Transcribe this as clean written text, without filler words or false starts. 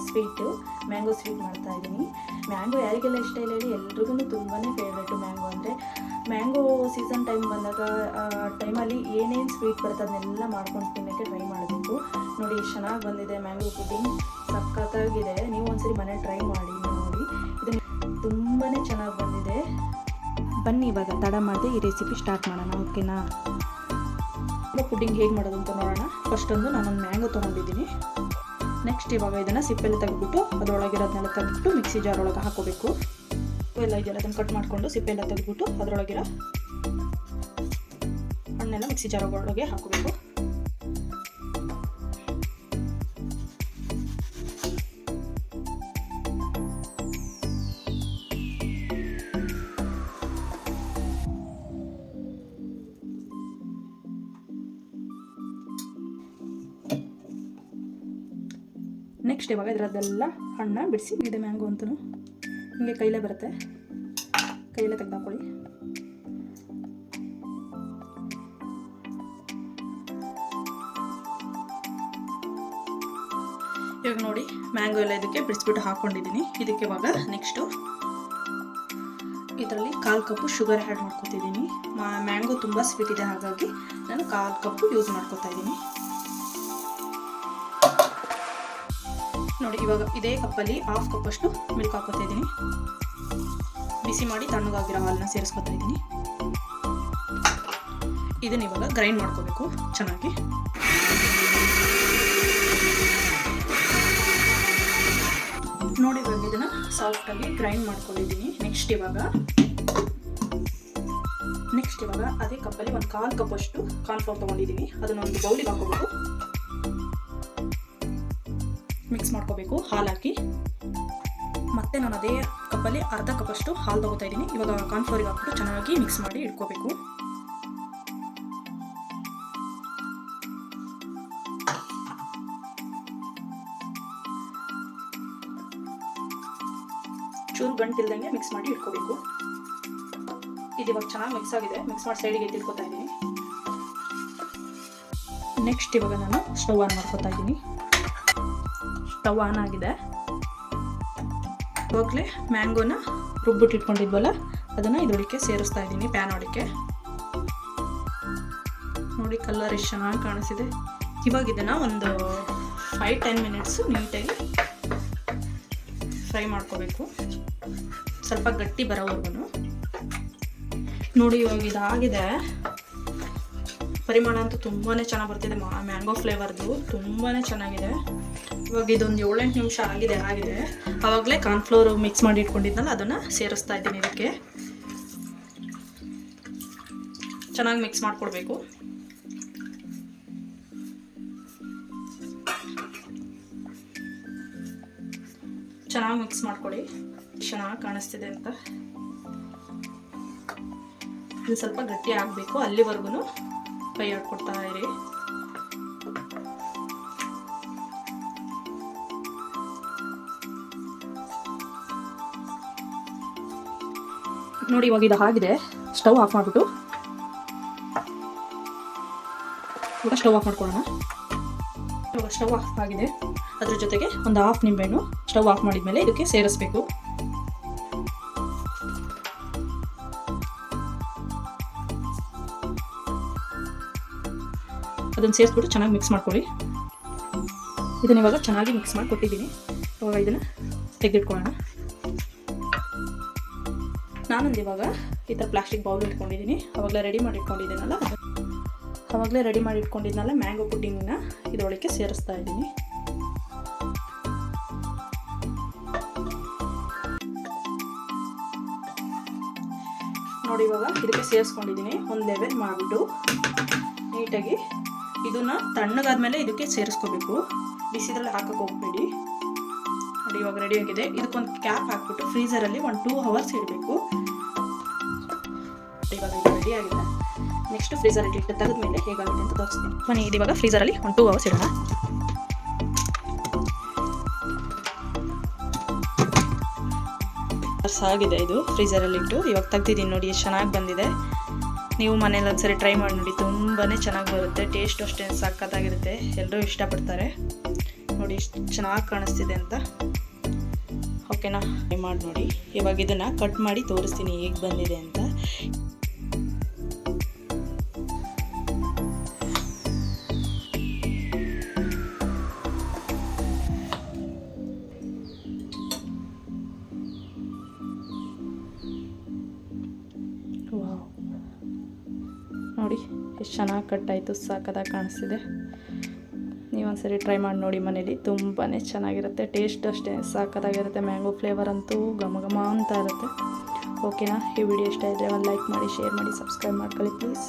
Sweet mango sweet ಮಾಡ್ತಾ ಇದ್ದೀನಿ. Mango ಯಾರಿಗೆಲ್ಲ ಇಷ್ಟ ಇಲ್ಲ ಹೇಳಿ, ಎಲ್ರಿಗೂ ತುಂಬಾ ಫೇವ್ರೇಟು ಮ್ಯಾಂಗೋ ಅಂದರೆ. ಮ್ಯಾಂಗೋ ಸೀಸನ್ ಟೈಮ್ ಬಂದಾಗ ಟೈಮಲ್ಲಿ ಏನೇನು ಸ್ವೀಟ್ ಬರುತ್ತೆ ಅದನ್ನೆಲ್ಲ ಮಾಡ್ಕೊಂಡು ತಿನ್ನೋಕ್ಕೆ ಟ್ರೈ ಮಾಡಬೇಕು. ನೋಡಿ ಎಷ್ಟು ಚೆನ್ನಾಗಿ ಬಂದಿದೆ ಮ್ಯಾಂಗೋ ಪುಡ್ಡಿಂಗ್, ಸಖತ್ತಾಗಿದೆ. ನೀವು ಒಂದ್ಸರಿ ಮನೆ ಟ್ರೈ ಮಾಡಿ ನೋಡಿ, ಇದನ್ನು ತುಂಬಾ ಚೆನ್ನಾಗಿ ಬಂದಿದೆ. ಬನ್ನಿ ಇವಾಗ ತಡ ಮಾಡದೆ ಈ ರೆಸಿಪಿ ಸ್ಟಾರ್ಟ್ ಮಾಡೋಣ, ಓಕೆನಾ? ಪುಡ್ಡಿಂಗ್ ಹೇಗೆ ಮಾಡೋದು ಅಂತ ನೋಡೋಣ. ಫಸ್ಟ್ ನಾನೊಂದು ಮ್ಯಾಂಗೋ ತೊಗೊಂಡಿದ್ದೀನಿ. ನೆಕ್ಸ್ಟ್ ಇವಾಗ ಇದನ್ನು ಸಿಪ್ಪೆಲ್ಲ ತೆಗೆದ್ಬಿಟ್ಟು ಅದರೊಳಗಿರೋದನ್ನೆಲ್ಲ ತೆಗೆದ್ಬಿಟ್ಟು ಮಿಕ್ಸಿ ಜಾರ್ ಒಳಗೆ ಹಾಕೋಬೇಕು. ಎಲ್ಲ ಇದೆಲ್ಲ ಅದನ್ನು ಕಟ್ ಮಾಡಿಕೊಂಡು ಸಿಪ್ಪೆಲ್ಲ ತೆಗೆದ್ಬಿಟ್ಟು ಅದರೊಳಗಿರೋ ಹಣ್ಣೆಲ್ಲ ಮಿಕ್ಸಿ ಜಾರ್ ಒಳಗೆ ಹಾಕೋಬೇಕು. ನೆಕ್ಸ್ಟ್ ಇವಾಗ ಇದರದ್ದೆಲ್ಲ ಹಣ್ಣು ಬಿಡಿಸಿ ಇದೆ. ಮ್ಯಾಂಗೋ ಅಂತೂ ಹಿಂಗೆ ಕೈಲೇ ಬರುತ್ತೆ, ಕೈಯಲ್ಲೇ ತೆಗೆದಾಕೊಳ್ಳಿ. ಇವಾಗ ನೋಡಿ ಮ್ಯಾಂಗೋ ಎಲ್ಲ ಇದಕ್ಕೆ ಬಿಡಿಸ್ಬಿಟ್ಟು ಹಾಕ್ಕೊಂಡಿದ್ದೀನಿ. ಇದಕ್ಕೆ ಇವಾಗ ನೆಕ್ಸ್ಟು ಇದರಲ್ಲಿ 1/4 ಕಪ್ಪು ಶುಗರ್ ಆ್ಯಡ್ ಮಾಡ್ಕೊತಿದ್ದೀನಿ. ಮ್ಯಾಂಗೋ ತುಂಬ ಸ್ವೀಟ್ ಇದೆ, ಹಾಗಾಗಿ ನಾನು 1/4 ಕಪ್ಪು ಯೂಸ್ ಮಾಡ್ಕೊತಾ ಇದ್ದೀನಿ. ನೋಡಿ ಇವಾಗ ಇದೇ ಕಪ್ಪಲ್ಲಿ 1/2 ಕಪ್ಪಷ್ಟು ಮಿಲ್ಕ್ ಹಾಕೋತಾ ಇದ್ದೀನಿ. ಬಿಸಿ ಮಾಡಿ ತಣ್ಣಗಾಗಿರೋ ಹಾಲನ್ನ ಸೇರಿಸ್ಕೊತಾ ಇದ್ದೀನಿ. ಇದನ್ನ ಇವಾಗ ಗ್ರೈಂಡ್ ಮಾಡ್ಕೋಬೇಕು ಚೆನ್ನಾಗಿ. ನೋಡಿ ಇವಾಗ ಇದನ್ನ ಸಾಫ್ಟಾಗಿ ಗ್ರೈಂಡ್ ಮಾಡ್ಕೊಂಡಿದ್ದೀನಿ. ನೆಕ್ಸ್ಟ್ ಇವಾಗ ಅದೇ ಕಪ್ಪಲ್ಲಿ ಒಂದು 1/4 ಕಪ್ಪಷ್ಟು ಕಾರ್ನ್ಫ್ಲೋರ್ ತೊಗೊಂಡಿದ್ದೀನಿ. ಅದನ್ನ ಒಂದು ಬೌಲಿಗೆ ಹಾಕೋಬೇಕು, ಮಿಕ್ಸ್ ಮಾಡ್ಕೋಬೇಕು ಹಾಲು ಹಾಕಿ. ಮತ್ತೆ ನಾನು ಅದೇ ಕಪ್ಪಲ್ಲಿ 1/2 ಕಪ್ಪಷ್ಟು ಹಾಲು ತೊಗೋತಾ ಇದ್ದೀನಿ. ಇವಾಗ ಕಾರ್ನ್ಫ್ಲೋರಿಗೆ ಹಾಕ್ಬಿಟ್ಟು ಚೆನ್ನಾಗಿ ಮಿಕ್ಸ್ ಮಾಡಿ ಇಟ್ಕೋಬೇಕು. ಚೂರು ಗಂಟಿಲ್ದಂಗೆ ಮಿಕ್ಸ್ ಮಾಡಿ ಇಟ್ಕೋಬೇಕು. ಇದು ಇವಾಗ ಚೆನ್ನಾಗಿ ಮಿಕ್ಸ್ ಆಗಿದೆ. ಮಿಕ್ಸ್ ಮಾಡಿ ಸೈಡಿಗೆ ಎತ್ತಿಟ್ಕೋತಾ ಇದ್ದೀನಿ. ನೆಕ್ಸ್ಟ್ ಇವಾಗ ನಾನು ಸ್ಟವ್ ಆನ್ ಮಾಡ್ಕೋತಾ ಇದ್ದೀನಿ. ಸ್ಟವ್ ಆನ್ ಆಗಿದೆ. ಇವಾಗಲೇ ಮ್ಯಾಂಗೋನ ರುಬ್ಬಿಟ್ಟು ಇಟ್ಕೊಂಡಿದ್ವಲ್ಲ ಅದನ್ನು ಇದರೊಳಕ್ಕೆ ಸೇರಿಸ್ತಾ ಇದ್ದೀನಿ, ಪ್ಯಾನ್ ಒಳಕ್ಕೆ. ನೋಡಿ ಕಲರ್ ಎಷ್ಟು ಚೆನ್ನಾಗಿ ಕಾಣಿಸಿದೆ. ಇವಾಗ ಇದನ್ನು ಒಂದು 5-10 ಮಿನಿಟ್ಸು ನೀಟಾಗಿ ಫ್ರೈ ಮಾಡ್ಕೋಬೇಕು, ಸ್ವಲ್ಪ ಗಟ್ಟಿ ಬರೋವರೆಗೂ. ನೋಡಿ ಇವಾಗ ಇದಾಗಿದೆ. ಪರಿಮಳ ಅಂತೂ ತುಂಬಾ ಚೆನ್ನಾಗಿ ಬರ್ತಿದೆ. ಮ್ಯಾಂಗೋ ಫ್ಲೇವರ್ದು ತುಂಬಾ ಚೆನ್ನಾಗಿದೆ. ಇವಾಗ ಇದೊಂದು 7-8 ನಿಮಿಷ ಆಗಿದೆ. ಆವಾಗಲೇ ಕಾರ್ನ್ಫ್ಲೋರ್ ಮಿಕ್ಸ್ ಮಾಡಿ ಇಟ್ಕೊಂಡಿದ್ನಲ್ಲ ಅದನ್ನು ಸೇರಿಸ್ತಾ ಇದ್ದೀನಿ. ಇದಕ್ಕೆ ಚೆನ್ನಾಗಿ ಮಿಕ್ಸ್ ಮಾಡಿಕೊಡ್ಬೇಕು. ಚೆನ್ನಾಗಿ ಮಿಕ್ಸ್ ಮಾಡ್ಕೊಳ್ಳಿ, ಚೆನ್ನಾಗಿ ಕಾಣಿಸ್ತಿದೆ ಅಂತ. ಇದು ಸ್ವಲ್ಪ ಗಟ್ಟಿ ಆಗಬೇಕು, ಅಲ್ಲಿವರೆಗೂ ಕೈ ಆಡ್ಕೊಡ್ತಾ ಇರಿ. ನೋಡಿ ಇವಾಗ ಇದು ಆಗಿದೆ. ಸ್ಟವ್ ಆಫ್ ಮಾಡಿಬಿಟ್ಟು ಇವಾಗ ಸ್ಟವ್ ಆಫ್ ಮಾಡ್ಕೊಳ್ಳೋಣ. ಇವಾಗ ಸ್ಟವ್ ಆಫ್ ಆಗಿದೆ. ಅದ್ರ ಜೊತೆಗೆ ಒಂದು 1/2 ನಿಂಬೆಹಣ್ಣು ಸ್ಟವ್ ಆಫ್ ಮಾಡಿದ್ಮೇಲೆ ಇದಕ್ಕೆ ಸೇರಿಸ್ಬೇಕು. ಅದನ್ನು ಸೇರಿಸ್ಬಿಟ್ಟು ಚೆನ್ನಾಗಿ ಮಿಕ್ಸ್ ಮಾಡ್ಕೊಳ್ಳಿ. ಇದನ್ನ ಇವಾಗ ಚೆನ್ನಾಗಿ ಮಿಕ್ಸ್ ಮಾಡಿ ಕೊಟ್ಟಿದ್ದೀನಿ. ಇವಾಗ ಇದನ್ನು ತೆಗೆದಿಟ್ಕೊಳ್ಳೋಣ. ನಾನೊಂದು ಇವಾಗ ಈ ಥರ ಪ್ಲಾಸ್ಟಿಕ್ ಬೌಲ್ ಇಟ್ಕೊಂಡಿದ್ದೀನಿ. ಆವಾಗಲೇ ರೆಡಿ ಮಾಡಿ ಇಟ್ಕೊಂಡಿದ್ನಲ್ಲ ಮ್ಯಾಂಗೋ ಪುಡ್ಡಿಂಗ್ನ ಇದರೊಳಗೆ ಸೇರಿಸ್ತಾ ಇದ್ದೀನಿ. ನೋಡಿ ಇವಾಗ ಇದಕ್ಕೆ ಸೇರಿಸ್ಕೊಂಡಿದ್ದೀನಿ. ಒಂದು ಲೆವೆಲ್ ಮಾಡಿಬಿಟ್ಟು ನೀಟಾಗಿ ಇದನ್ನು ತಣ್ಣಗಾದ್ಮೇಲೆ ಇದಕ್ಕೆ ಸೇರಿಸ್ಕೋಬೇಕು. ಬಿಸಿದ್ರಲ್ಲಿ ಹಾಕಕ್ಕೆ ಹೋಗ್ಬೇಡಿ. ನೋಡಿ ಇವಾಗ ರೆಡಿ ಆಗಿದೆ. ಇದಕ್ಕೊಂದು ಕ್ಯಾಪ್ ಹಾಕ್ಬಿಟ್ಟು ಫ್ರೀಸರಲ್ಲಿ 1-2 ಅವರ್ಸ್ ಇಡಬೇಕು. ಇವಾಗ ಇದು ರೆಡಿ ಆಗಿದೆ. ನೆಕ್ಸ್ಟ್ ಫ್ರೀಸರಲ್ಲಿ ಇಟ್ಟು ತೆಗೆದ್ಮೇಲೆ ಹೇಗಾಗುತ್ತೆ ಅಂತ ತೋರಿಸ್ತೀನಿ. ಬನ್ನಿ, ಇದು ಇವಾಗ ಫ್ರೀಸರಲ್ಲಿ 1-2 ಅವರ್ಸ್ ಇಡೋಣ. ಆಗಿದೆ ಇದು ಫ್ರೀಸರಲ್ಲಿ ಇಟ್ಟು. ಇವಾಗ ತೆಗ್ದಿದ್ದೀನಿ. ನೋಡಿ ಎಷ್ಟು ಚೆನ್ನಾಗಿ ಬಂದಿದೆ. ನೀವು ಮನೇಲಿ ಒಂದ್ಸರಿ ಟ್ರೈ ಮಾಡಿ ನೋಡಿ, ತುಂಬಾ ಚೆನ್ನಾಗಿ ಬರುತ್ತೆ. ಟೇಸ್ಟ್ ಅಷ್ಟೇ ಸಖತ್ತಾಗಿರುತ್ತೆ. ಎಲ್ಲರೂ ಇಷ್ಟಪಡ್ತಾರೆ. ನೋಡಿ ಎಷ್ಟು ಚೆನ್ನಾಗಿ ಕಾಣಿಸ್ತಿದೆ ಅಂತ. ಓಕೆನಾ, ಮಾಡಿ ನೋಡಿ. ಇವಾಗ ಇದನ್ನು ಕಟ್ ಮಾಡಿ ತೋರಿಸ್ತೀನಿ ಹೇಗೆ ಬಂದಿದೆ ಅಂತ. ವಾವ್, ನೋಡಿ ಎಷ್ಟು ಚೆನ್ನಾಗಿ ಕಟ್ಟಾಯಿತು, ಸಾಕದಾಗಿ ಕಾಣಿಸ್ತಿದೆ. ನೀವೊಂದ್ಸರಿ ಟ್ರೈ ಮಾಡಿ ನೋಡಿ ಮನೇಲಿ, ತುಂಬಾ ಚೆನ್ನಾಗಿರುತ್ತೆ. ಟೇಸ್ಟ್ ಅಷ್ಟೇ ಸಾಕದಾಗಿರುತ್ತೆ. ಮ್ಯಾಂಗೋ ಫ್ಲೇವರ್ ಅಂತೂ ಘಮ ಘಮ ಅಂತ ಇರುತ್ತೆ. ಓಕೆನಾ, ಈ ವಿಡಿಯೋ ಇಷ್ಟ ಇದ್ದರೆ ಒಂದು ಲೈಕ್ ಮಾಡಿ, ಶೇರ್ ಮಾಡಿ, ಸಬ್ಸ್ಕ್ರೈಬ್ ಮಾಡ್ಕೊಳ್ಳಿ ಪ್ಲೀಸ್.